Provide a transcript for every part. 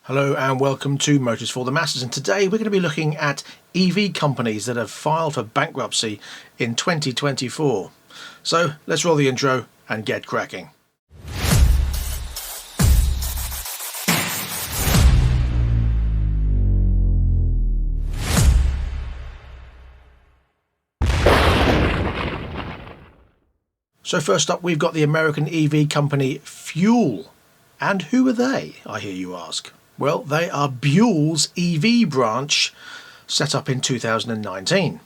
Hello and welcome to Motors for the Masses, and today we're going to be looking at EV companies that have filed for bankruptcy in 2024. So let's roll the intro and get cracking. So first up, we've got the American EV company Fuel. And who are they, I hear you ask? Well, they are Buell's EV branch, set up in 2019.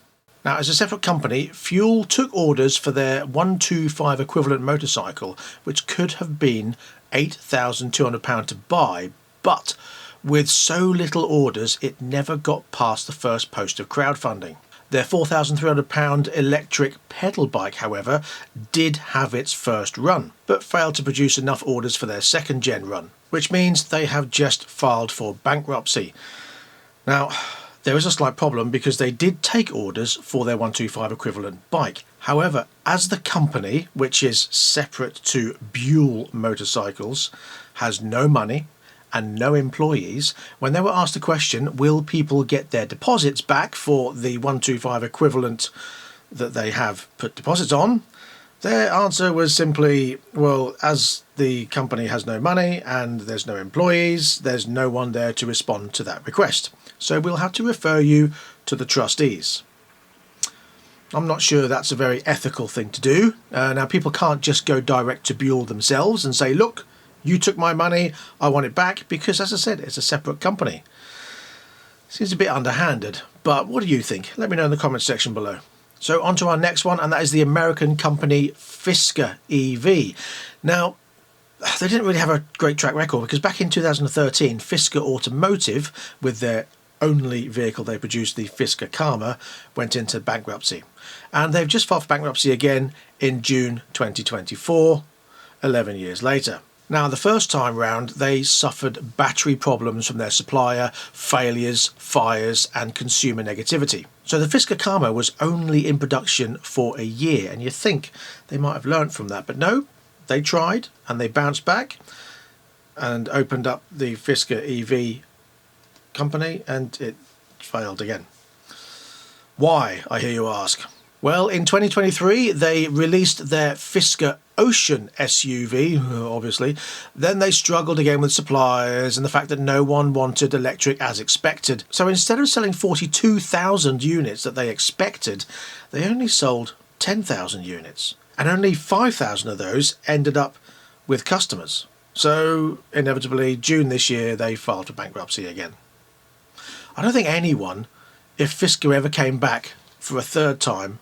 Now, as a separate company, Fuel took orders for their 125 equivalent motorcycle, which could have been £8,200 to buy, but with so little orders, it never got past the first post of crowdfunding. Their £4,300 electric pedal bike, however, did have its first run, but failed to produce enough orders for their second gen run, which means they have just filed for bankruptcy. Now, there is a slight problem because they did take orders for their 125 equivalent bike. However, as the company, which is separate to Buell Motorcycles, has no money and no employees, when they were asked the question, will people get their deposits back for the 125 equivalent that they have put deposits on, their answer was simply, well, as the company has no money and there's no employees, there's no one there to respond to that request. So we'll have to refer you to the trustees. I'm not sure that's a very ethical thing to do. Now, people can't just go direct to Buell themselves and say, look, you took my money, I want it back, because as I said, it's a separate company. Seems a bit underhanded, but what do you think? Let me know in the comments section below. So on to our next one, and that is the American company Fisker EV. Now, they didn't really have a great track record because back in 2013, Fisker Automotive, with their only vehicle they produced, the Fisker Karma, went into bankruptcy. And they've just filed for bankruptcy again in June 2024, 11 years later. Now, the first time round, they suffered battery problems from their supplier, failures, fires, and consumer negativity. So the Fisker Karma was only in production for a year, and you think they might have learnt from that. But no, they tried, and they bounced back and opened up the Fisker EV company, and it failed again. Why, I hear you ask? Well, in 2023, they released their Fisker Ocean SUV, obviously. Then they struggled again with suppliers and the fact that no one wanted electric as expected. So instead of selling 42,000 units that they expected, they only sold 10,000 units. And only 5,000 of those ended up with customers. So inevitably, June this year, they filed for bankruptcy again. I don't think anyone, if Fisker ever came back for a third time,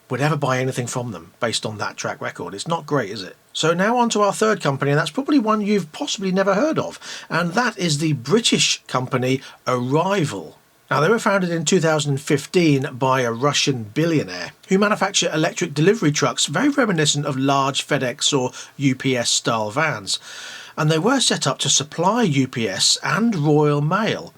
would ever buy anything from them based on that track record. It's not great, is it? So now on to our third company, and that's probably one you've possibly never heard of, and that is the British company Arrival. Now, they were founded in 2015 by a Russian billionaire who manufacture electric delivery trucks very reminiscent of large FedEx or UPS style vans, and they were set up to supply UPS and Royal Mail.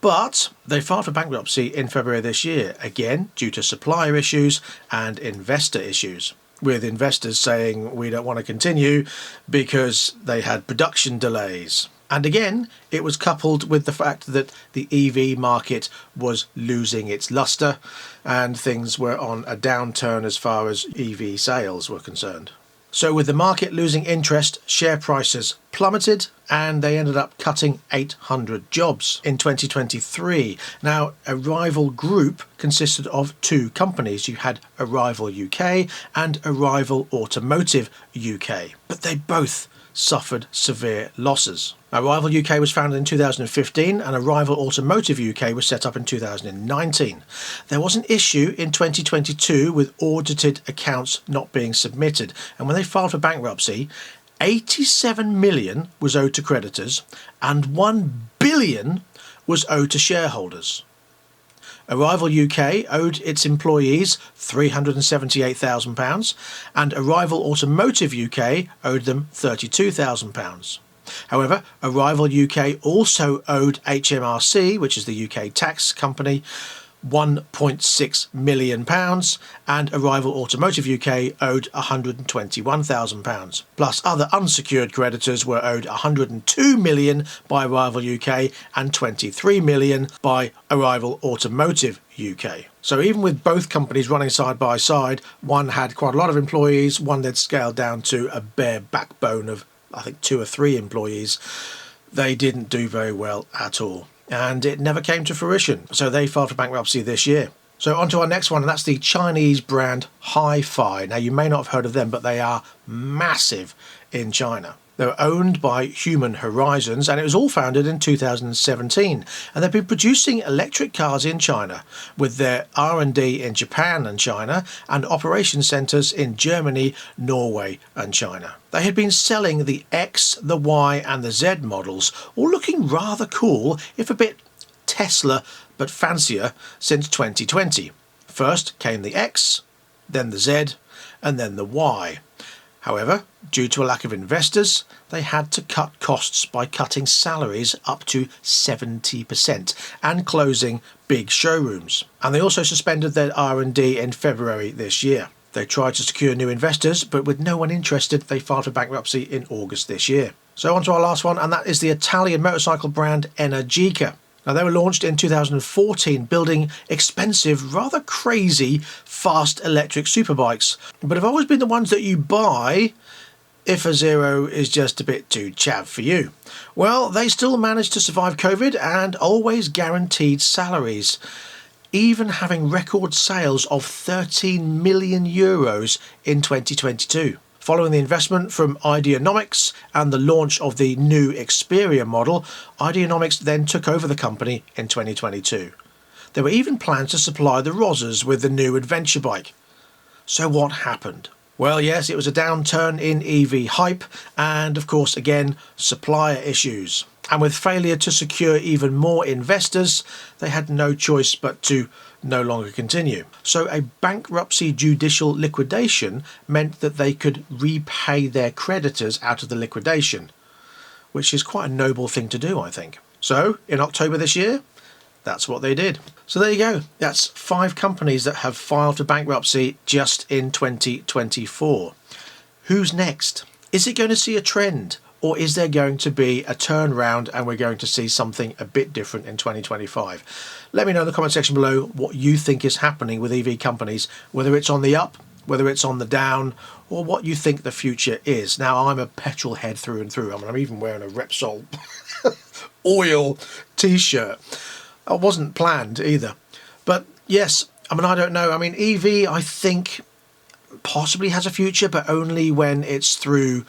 But they filed for bankruptcy in February this year, again due to supplier issues and investor issues, with investors saying we don't want to continue because they had production delays. And again, it was coupled with the fact that the EV market was losing its luster and things were on a downturn as far as EV sales were concerned. So with the market losing interest, share prices plummeted and they ended up cutting 800 jobs in 2023. Now, Arrival Group consisted of two companies. You had Arrival UK and Arrival Automotive UK, but they both suffered severe losses. Arrival UK was founded in 2015 and Arrival Automotive UK was set up in 2019. There was an issue in 2022 with audited accounts not being submitted, and when they filed for bankruptcy, 87 million was owed to creditors and 1 billion was owed to shareholders. Arrival UK owed its employees £378,000 and Arrival Automotive UK owed them £32,000. However, Arrival UK also owed HMRC, which is the UK tax company, £1.6 million, and Arrival Automotive UK owed £121,000. Plus, other unsecured creditors were owed £102 million by Arrival UK and £23 million by Arrival Automotive UK. So even with both companies running side by side, one had quite a lot of employees, one they'd scaled down to a bare backbone of, I think, 2 or 3 employees. They didn't do very well at all, and it never came to fruition, so they filed for bankruptcy this year. So on to our next one, and that's the Chinese brand HiFi. Now, you may not have heard of them, but they are massive in China. They were owned by Human Horizons, and it was all founded in 2017. And they've been producing electric cars in China with their R&D in Japan and China, and operation centres in Germany, Norway and China. They had been selling the X, the Y and the Z models, all looking rather cool, if a bit Tesla but fancier, since 2020. First came the X, then the Z and then the Y. However, due to a lack of investors, they had to cut costs by cutting salaries up to 70% and closing big showrooms. And they also suspended their R&D in February this year. They tried to secure new investors, but with no one interested, they filed for bankruptcy in August this year. So on to our last one, and that is the Italian motorcycle brand Enera. Now, they were launched in 2014, building expensive, rather crazy, fast electric superbikes, but have always been the ones that you buy if a Zero is just a bit too chav for you. Well, they still managed to survive COVID and always guaranteed salaries, even having record sales of €13 million in 2022. Following the investment from Ideanomics and the launch of the new Xperia model, Ideanomics then took over the company in 2022. There were even plans to supply the Rozzers with the new adventure bike. So what happened? Well, yes, it was a downturn in EV hype and, of course, again, supplier issues. And with failure to secure even more investors, they had no choice but to no longer continue. So a bankruptcy judicial liquidation meant that they could repay their creditors out of the liquidation, which is quite a noble thing to do, I think. So in October this year, that's what they did. So there you go. That's 5 companies that have filed for bankruptcy just in 2024. Who's next? Is it going to see a trend? Or is there going to be a turnaround and we're going to see something a bit different in 2025? Let me know in the comment section below what you think is happening with EV companies, whether it's on the up, whether it's on the down, or what you think the future is. Now, I'm a petrol head through and through. I mean, I'm even wearing a Repsol oil t-shirt. It wasn't planned either. But yes, I mean, I don't know. I mean, EV, I think, possibly has a future, but only when it's through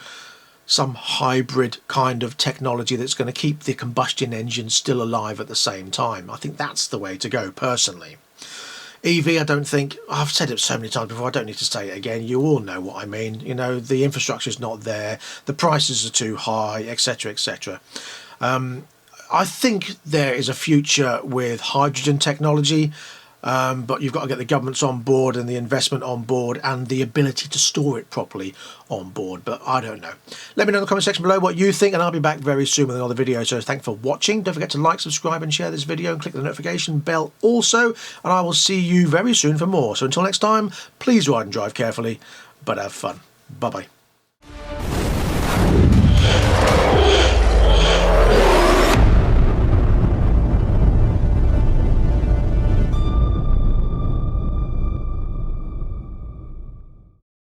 some hybrid kind of technology that's going to keep the combustion engine still alive at the same time. I think that's the way to go, personally. EV, I don't think, I've said it so many times before, I don't need to say it again. You all know what I mean. You know, the infrastructure's not there, the prices are too high, etc., etc. I think there is a future with hydrogen technology, but you've got to get the governments on board and the investment on board and the ability to store it properly on board. But I don't know. Let me know in the comment section below what you think, and I'll be back very soon with another video. So thanks for watching. Don't forget to like, subscribe and share this video and click the notification bell also. And I will see you very soon for more. So until next time, please ride and drive carefully, but have fun. Bye-bye.